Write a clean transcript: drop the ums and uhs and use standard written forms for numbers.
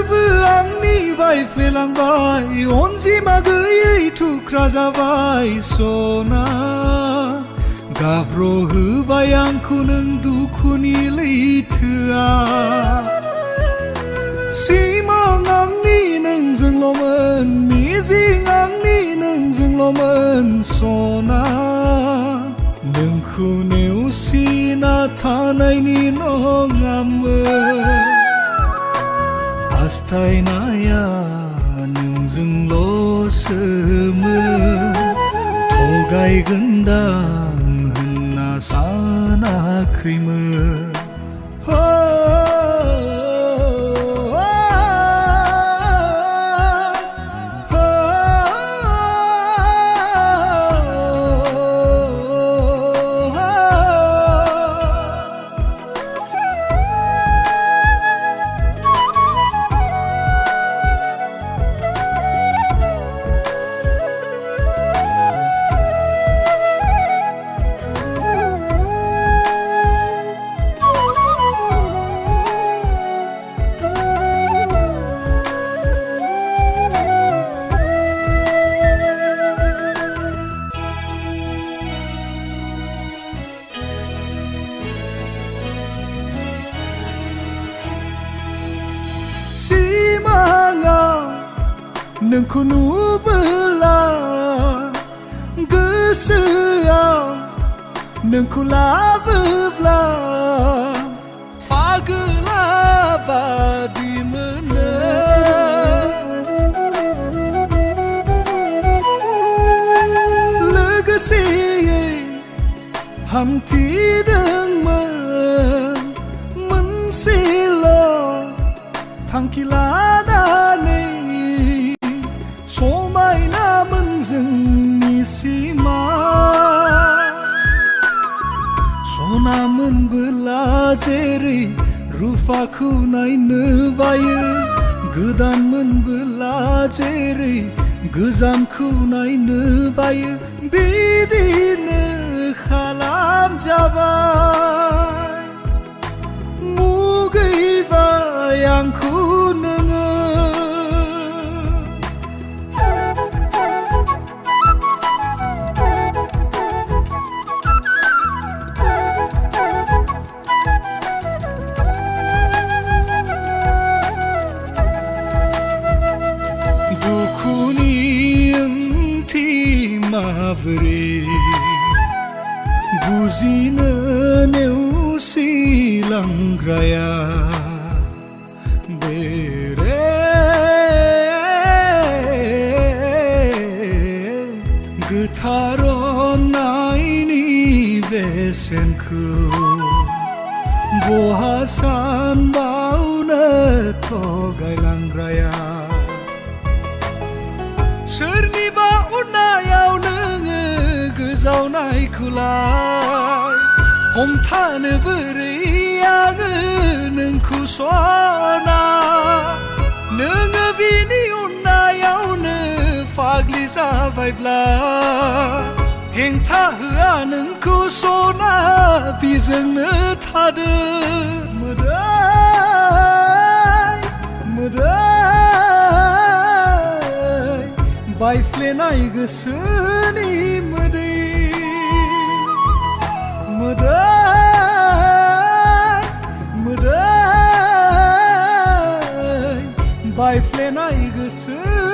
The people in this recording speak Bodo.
गोसोबो आंनि बायफ्लेलांबाय अनजिमा गैयै थुख्रा जाबाय सना गाब्र'होबाय आंखौ नों दुखुनि लैथोआ सिमां आंनि नोंजोंल'मोन मिजिं आंनि नोंजोंल'मोन सना नोंखौ नेवसिना थानायनि नङामोन हास्थायनाया नोंजोंल'सोमोन थगायगोनदां होनना सानाखैमोन सिमाङा नोंखौ नुबोला गोसोआ नोंखौ लाबोब्ला फागोला बादि मोनो लोगोसेयै हान्थिदोंमोन मोनसेल' थांखि लानानै समायनामोन जोंनि सिमा सनामोनबोला जेरै रुफाखौ नायनो बायो गोदानमोनबोला जेरै गोजामखौ नायनो बायो बिदिनो खालामजाबाय मुगैबाय आंखौ नोङो दुखुनि ओंथि माबोरै बुजिनो नेवसिलांग्राया बेरे गोथार अननायनि बेसेनखौ बहा सानबावनो थगायलांग्राया सोरनिबा अननायाव नोङो गोजावनायखौलाय हमथानो बोरै आङो नोंखौ सना नोङो बिनि अननायावनो फाग्लि जाबायब्ला हेंथा होआ नोंखौ सना बिजोंनो थादो मोदै बायफ्लेनाय गोसोनि मोदै बायफ्लेनाय गोसो